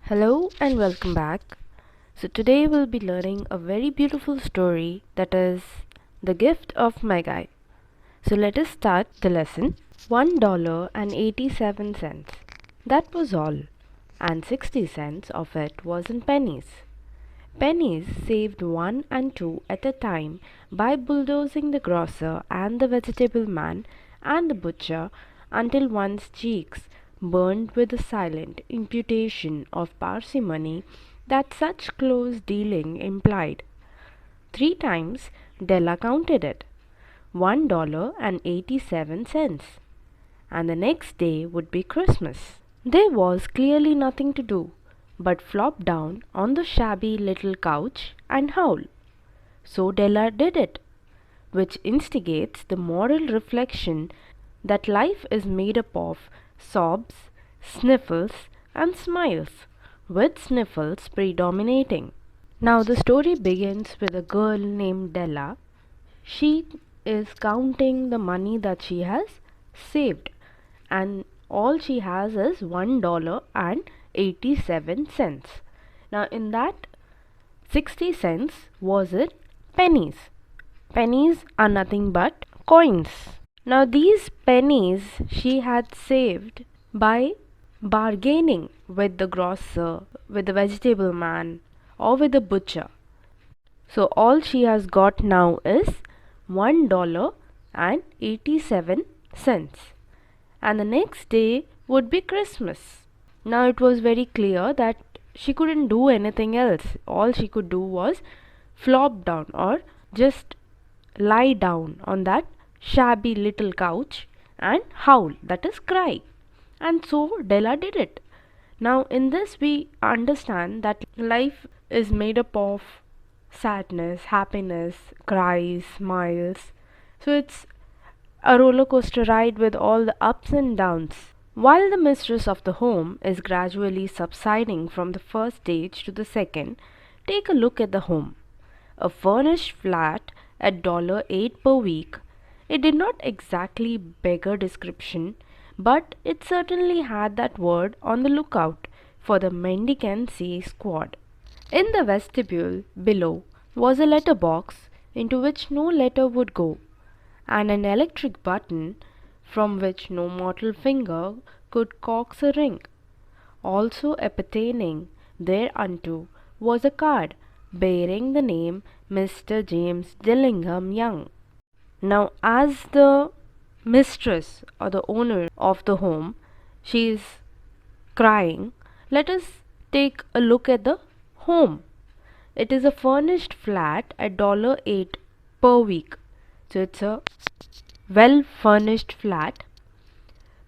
Hello and welcome back. So today we'll be learning a very beautiful story that is The Gift of Magi. So let us start the lesson. $1.87. That was all, and 60 cents of it was in pennies. Pennies saved 1 and 2 at a time by bulldozing the grocer and the vegetable man and the butcher until one's cheeks burned with the silent imputation of parsimony that such close dealing implied. 3 times Della counted it. $1.87. And the next day would be Christmas. There was clearly nothing to do but flop down on the shabby little couch and howl. So Della did it, which instigates the moral reflection that life is made up of sobs, sniffles, and smiles, with sniffles predominating. Now the story begins with a girl named Della. She is counting the money that she has saved, and all she has is $1.87. Now in that 60 cents was it pennies. Pennies are nothing but coins. Now these pennies she had saved by bargaining with the grocer, with the vegetable man, or with the butcher. So all she has got now is $1.87. And the next day would be Christmas. Now it was very clear that she couldn't do anything else. All she could do was flop down or just lie down on that shabby little couch and howl, that is cry. And so Della did it. Now in this we understand that life is made up of sadness, happiness, cries, smiles. So it's a roller coaster ride with all the ups and downs. While the mistress of the home is gradually subsiding from the first stage to the second, take a look at the home. A furnished flat at $8 per week. It did not exactly beggar description, but it certainly had that word on the lookout for the mendicancy squad. In the vestibule below was a letter box into which no letter would go, and an electric button from which no mortal finger could coax a ring. Also appertaining thereunto was a card bearing the name Mr. James Dillingham Young. Now, as the mistress or the owner of the home, she is crying. Let us take a look at the home. It is a furnished flat at $8 per week. So it's a well furnished flat,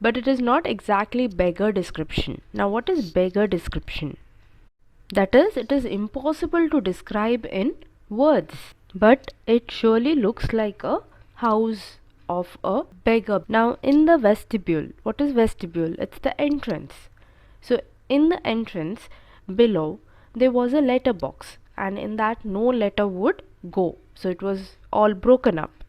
but it is not exactly beggar description. Now what is beggar description? That is, it is impossible to describe in words, but it surely looks like a house of a beggar. Now in the vestibule, what is vestibule? It's the entrance. So in the entrance below there was a letter box, and in that no letter would go. So it was all broken up,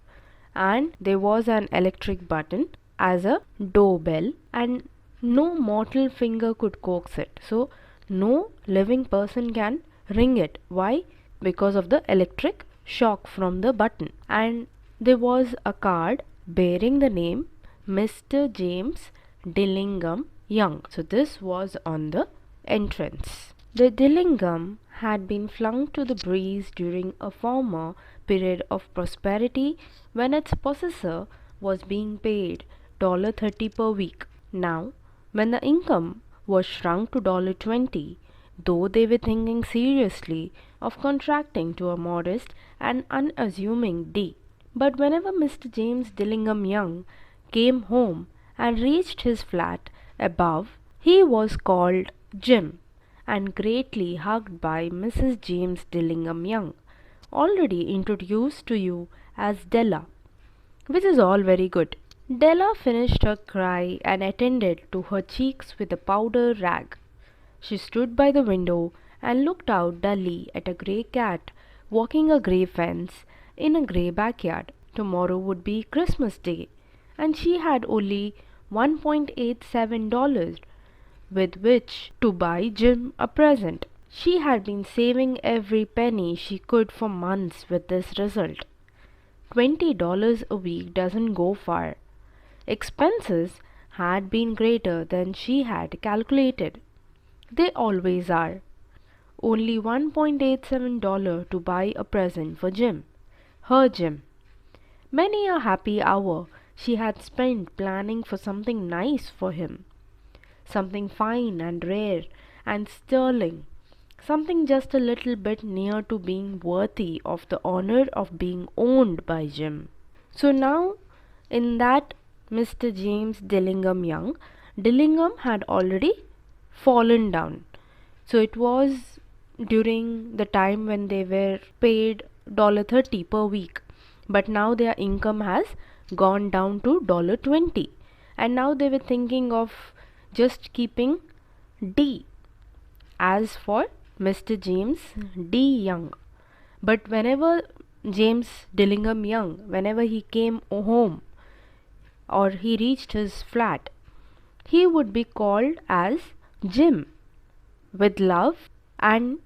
and there was an electric button as a doorbell, and no mortal finger could coax it. So no living person can ring it. Why? Because of the electric shock from the button. And there was a card bearing the name Mr. James Dillingham Young. So this was on the entrance. The Dillingham had been flung to the breeze during a former period of prosperity when its possessor was being paid $30 per week. Now, when the income was shrunk to $20, though they were thinking seriously of contracting to a modest and unassuming D. But whenever Mr. James Dillingham Young came home and reached his flat above, he was called Jim and greatly hugged by Mrs. James Dillingham Young, already introduced to you as Della, which is all very good. Della finished her cry and attended to her cheeks with a powder rag. She stood by the window and looked out dully at a grey cat walking a grey fence in a grey backyard. Tomorrow would be Christmas Day, and she had only $1.87 with which to buy Jim a present. She had been saving every penny she could for months with this result. $20 a week doesn't go far. Expenses had been greater than she had calculated. They always are. Only $1.87 to buy a present for Jim. Her Jim. Many a happy hour she had spent planning for something nice for him. Something fine and rare and sterling. Something just a little bit near to being worthy of the honor of being owned by Jim. So now, in that Mr. James Dillingham Young, Dillingham had already fallen down. So it was during the time when they were paid $30 per week. But now their income has gone down to $20. And now they were thinking of just keeping D as for Mr. James D. Young. But whenever James Dillingham Young, whenever he came home or he reached his flat, he would be called as Jim with love and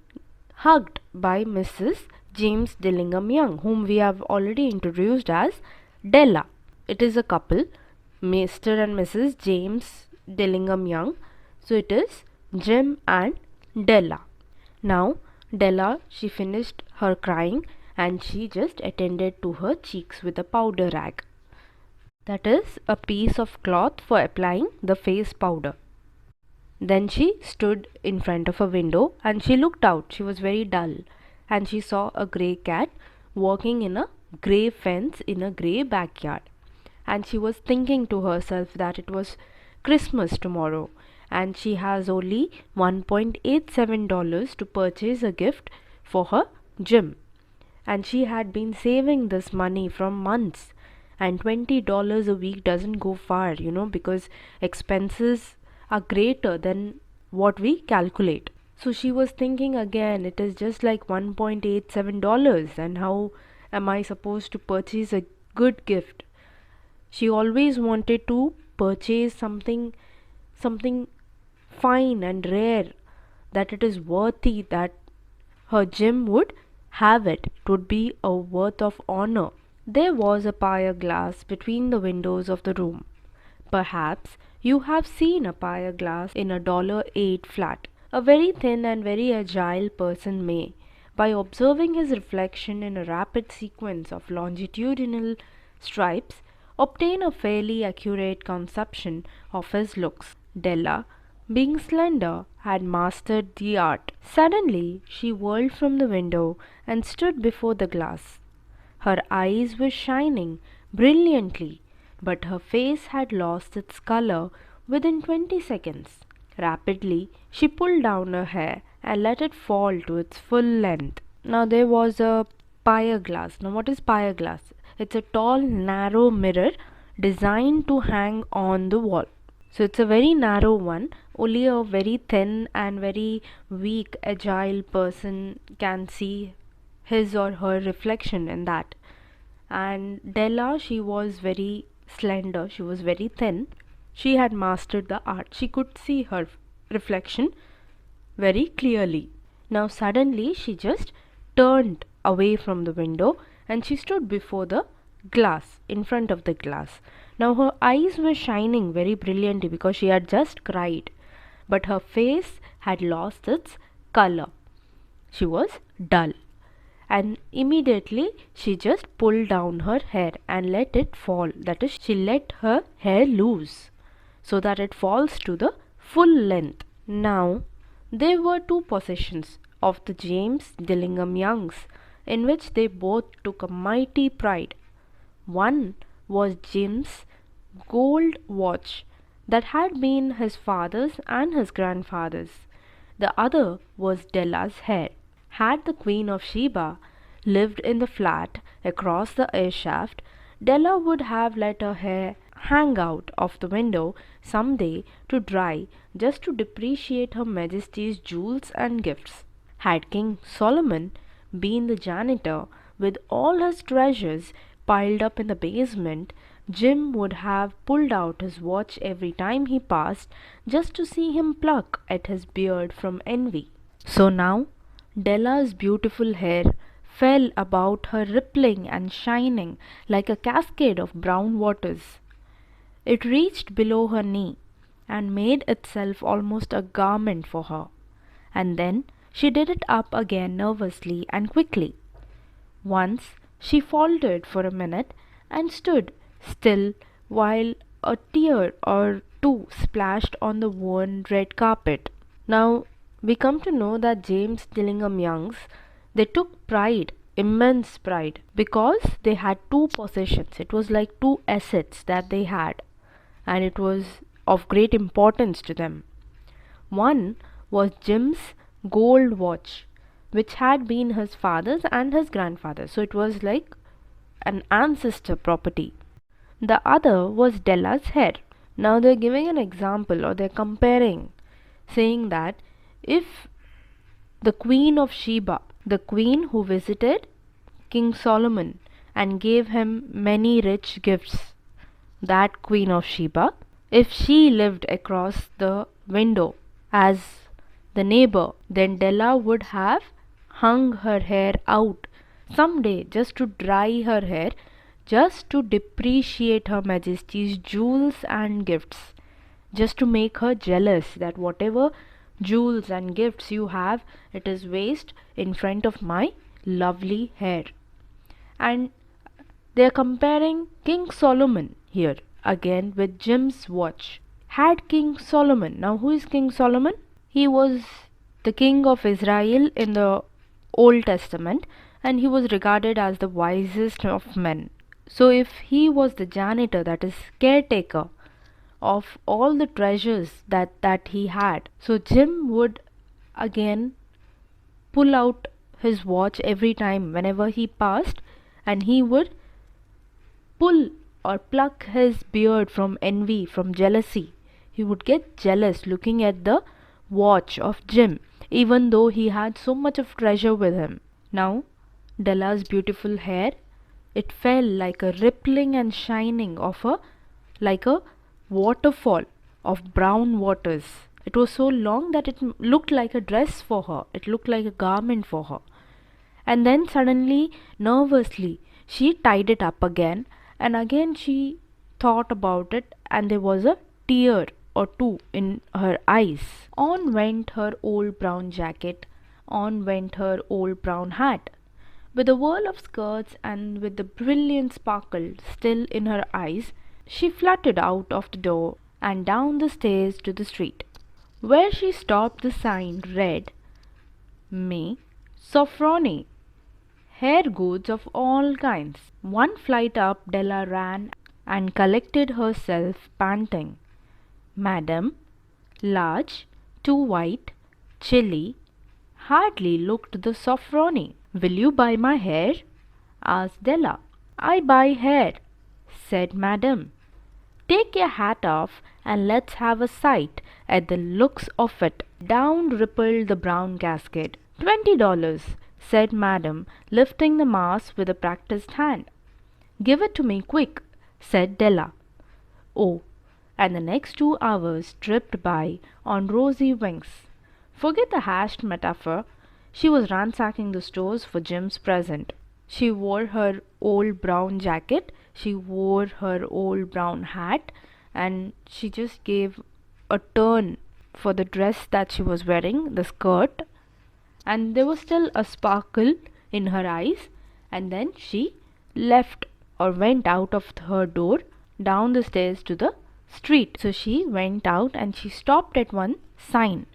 hugged by Mrs. James Dillingham Young, whom we have already introduced as Della. It is a couple, Mr. and Mrs. James Dillingham Young. So it is Jim and Della. Now Della, she finished her crying and she just attended to her cheeks with a powder rag. That is a piece of cloth for applying the face powder. Then she stood in front of a window and she looked out. She was very dull and she saw a grey cat walking in a grey fence in a grey backyard. And she was thinking to herself that it was Christmas tomorrow and she has only $1.87 to purchase a gift for her Jim. And she had been saving this money from months, and $20 a week doesn't go far, because expenses are greater than what we calculate. So she was thinking again, it is just like $1.87, and how am I supposed to purchase a good gift? She always wanted to purchase something fine and rare, that it is worthy that her Jim would have it. It would be a worth of honor. There was a pier glass between the windows of the room. Perhaps you have seen a pier glass in a $8 flat. A very thin and very agile person may, by observing his reflection in a rapid sequence of longitudinal stripes, obtain a fairly accurate conception of his looks. Della, being slender, had mastered the art. Suddenly she whirled from the window and stood before the glass. Her eyes were shining brilliantly, but her face had lost its color within 20 seconds. Rapidly she pulled down her hair and let it fall to its full length. Now there was a pier glass. Now what is pier glass? It's a tall, narrow mirror designed to hang on the wall. So it's a very narrow one. Only a very thin and very weak, agile person can see his or her reflection in that. And Della, she was very slender, she was very thin. She had mastered the art. She could see her reflection very clearly. Now suddenly she just turned away from the window and she stood before the glass, in front of the glass. Now her eyes were shining very brilliantly because she had just cried, but her face had lost its color. She was dull, and immediately she just pulled down her hair and let it fall. That is, she let her hair loose so that it falls to the full length. Now there were two possessions of the James Dillingham Youngs in which they both took a mighty pride. One was Jim's gold watch that had been his father's and his grandfather's. The other was Della's hair. Had the Queen of Sheba lived in the flat across the air shaft, Della would have let her hair hang out of the window some day to dry, just to depreciate Her Majesty's jewels and gifts. Had King Solomon been the janitor with all his treasures piled up in the basement, Jim would have pulled out his watch every time he passed just to see him pluck at his beard from envy. So now Della's beautiful hair fell about her, rippling and shining like a cascade of brown waters. It reached below her knee and made itself almost a garment for her. And then she did it up again nervously and quickly. Once she faltered for a minute and stood still while a tear or two splashed on the worn red carpet. Now we come to know that James Dillingham Youngs, they took pride, immense pride, because they had two possessions. It was like two assets that they had, and it was of great importance to them. One was Jim's gold watch, which had been his father's and his grandfather's, so it was like an ancestor property. The other was Della's hair. Now they're giving an example, or they're comparing, saying that if the Queen of Sheba, the queen who visited King Solomon and gave him many rich gifts, that Queen of Sheba, if she lived across the window as the neighbor, then Della would have hung her hair out someday just to dry her hair, just to depreciate Her Majesty's jewels and gifts, just to make her jealous that whatever jewels and gifts you have, it is waste in front of my lovely hair. And they are comparing King Solomon here again with Jim's watch. Had King Solomon, now who is King Solomon? He was the king of Israel in the Old Testament, and he was regarded as the wisest of men. So if he was the janitor, that is caretaker of all the treasures that he had, so Jim would again pull out his watch every time whenever he passed, and he would pull or pluck his beard from envy, from jealousy. He would get jealous looking at the watch of Jim, even though he had so much of treasure with him. Now Della's beautiful hair, it fell like a rippling and shining of like a waterfall of brown waters. It was so long that it looked like a dress for her. It looked like a garment for her. And then suddenly, nervously, she tied it up again, and again she thought about it, and there was a tear or two in her eyes. On went her old brown jacket, on went her old brown hat. With a whirl of skirts and with the brilliant sparkle still in her eyes, she fluttered out of the door and down the stairs to the street, where she stopped. The sign read, "May Sophrony, hair goods of all kinds." One flight up Della ran and collected herself, panting. Madam, large, too white, chilly, hardly looked the Sophrony. "Will you buy my hair?" asked Della. "I buy hair," said Madam. "Take your hat off and let's have a sight at the looks of it." Down rippled the brown cascade. $20, said Madam, lifting the mass with a practised hand. "Give it to me quick," said Della. Oh, and the next 2 hours tripped by on rosy wings. Forget the hashed metaphor. She was ransacking the stores for Jim's present. She wore her old brown jacket, she wore her old brown hat, and she just gave a turn for the dress that she was wearing, the skirt, and there was still a sparkle in her eyes, and then she left or went out of her door down the stairs to the street. So she went out and she stopped at one sign,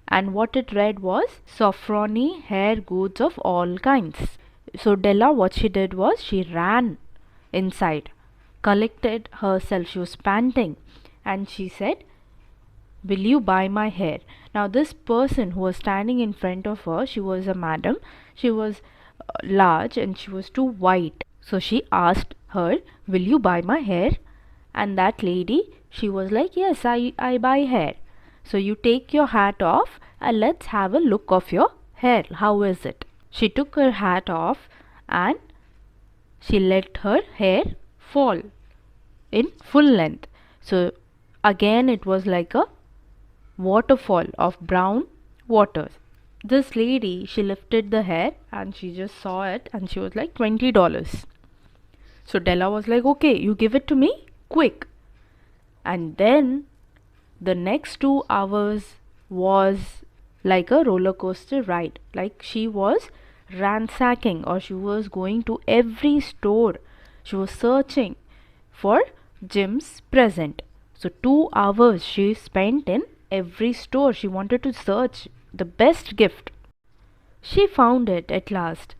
and what it read was Sophrony, hair goods of all kinds. So Della, what she did was she ran inside, collected herself, she was panting, and she said, "Will you buy my hair?" Now this person who was standing in front of her, she was a madam, she was large and she was too white. So she asked her, "Will you buy my hair?" And that lady, she was like, "Yes, I buy hair. So you take your hat off and let's have a look of your hair. How is it?" She took her hat off and she let her hair fall. in full length. So again it was like a waterfall of brown water. This lady, she lifted the hair and she just saw it and she was like $20. So Della was like, okay, you give it to me quick. And then the next 2 hours was like a roller coaster ride. Like she was ransacking, or she was going to every store. She was searching for Jim's present. So 2 hours she spent in every store. She wanted to search the best gift. She found it at last.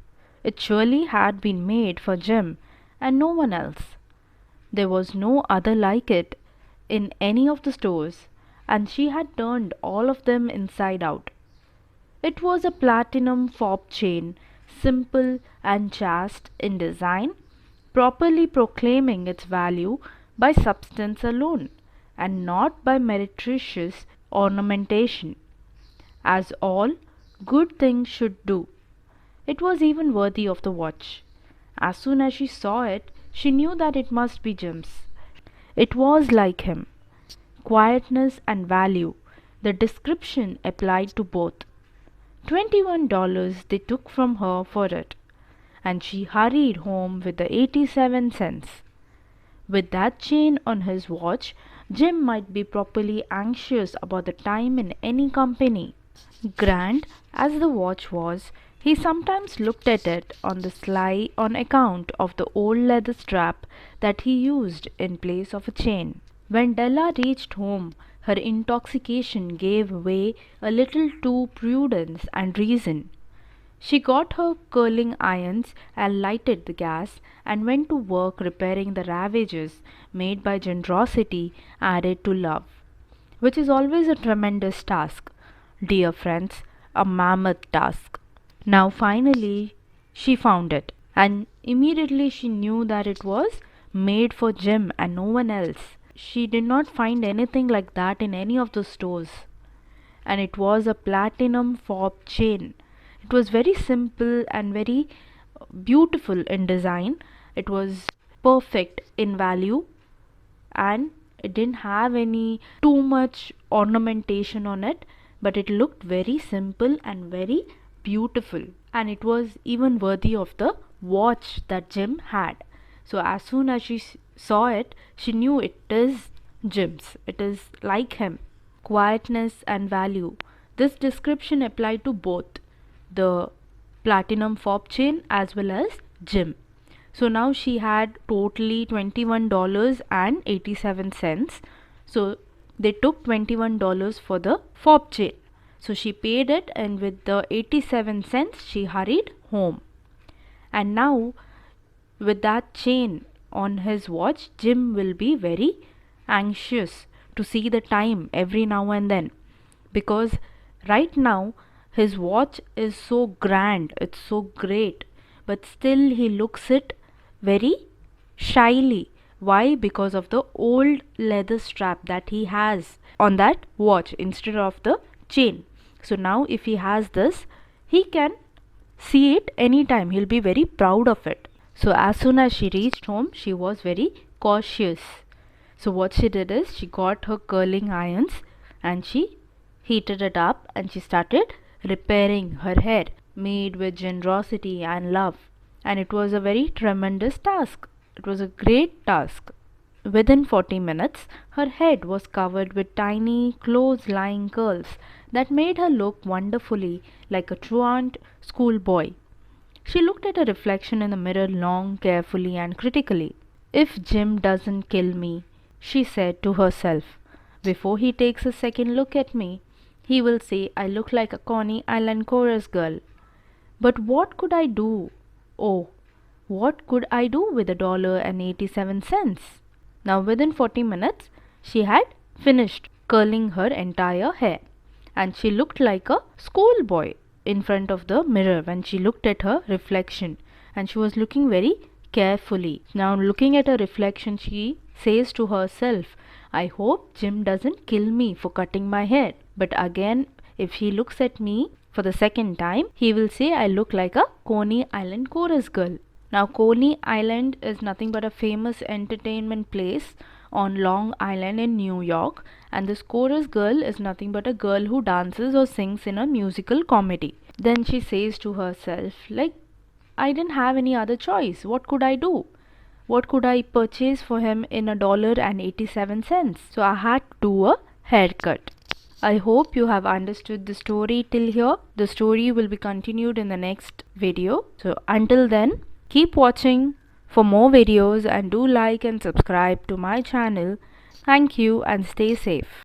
It surely had been made for Jim and no one else. There was no other like it in any of the stores, and she had turned all of them inside out. It was a platinum fob chain, simple and chaste in design, properly proclaiming its value by substance alone, and not by meretricious ornamentation, as all good things should do. It was even worthy of the watch. As soon as she saw it, she knew that it must be Jim's. It was like him. Quietness and value. The description applied to both. $21 they took from her for it, and she hurried home with the 87 cents. With that chain on his watch, Jim might be properly anxious about the time in any company. Grand as the watch was, he sometimes looked at it on the sly on account of the old leather strap that he used in place of a chain. When Della reached home, her intoxication gave way a little to prudence and reason. She got her curling irons and lighted the gas and went to work repairing the ravages made by generosity added to love, which is always a tremendous task. Dear friends, a mammoth task. Now finally she found it, and immediately she knew that it was made for Jim and no one else. She did not find anything like that in any of the stores. And it was a platinum fob chain. It was very simple and very beautiful in design. It was perfect in value, and it didn't have any too much ornamentation on it, but it looked very simple and very beautiful, and it was even worthy of the watch that Jim had. So as soon as she saw it, she knew it is Jim's. It is like him. Quietness and value. This description applied to both the platinum fob chain as well as Jim. So now she had totally $21.87. So they took $21 for the fob chain. So she paid it, and with the 87 cents she hurried home. And now with that chain on his watch, Jim will be very anxious to see the time every now and then, because right now his watch is so grand, it's so great, but still he looks it very shyly. Why? Because of the old leather strap that he has on that watch instead of the chain. So now if he has this, he can see it anytime. He'll be very proud of it. So as soon as she reached home, she was very cautious. So what she did is, she got her curling irons and she heated it up and she started repairing her hair, made with generosity and love. And it was a very tremendous task. It was a great task. Within 40 minutes, her head was covered with tiny, close-lying curls that made her look wonderfully like a truant schoolboy. She looked at her reflection in the mirror long, carefully, and critically. If Jim doesn't kill me, she said to herself, before he takes a second look at me, he will say I look like a Coney Island chorus girl. But what could I do? Oh, what could I do with $1.87? Now within 40 minutes, she had finished curling her entire hair, and she looked like a schoolboy in front of the mirror when she looked at her reflection, and she was looking very carefully. Now looking at her reflection, she says to herself, I hope Jim doesn't kill me for cutting my hair. But again, if he looks at me for the second time, he will say I look like a Coney Island chorus girl. Now, Coney Island is nothing but a famous entertainment place on Long Island in New York, and this chorus girl is nothing but a girl who dances or sings in a musical comedy. Then she says to herself, like, I didn't have any other choice. What could I do? What could I purchase for him in $1.87? So I had to do a haircut. I hope you have understood the story till here. The story will be continued in the next video. So until then, keep watching for more videos and do like and subscribe to my channel. Thank you and stay safe.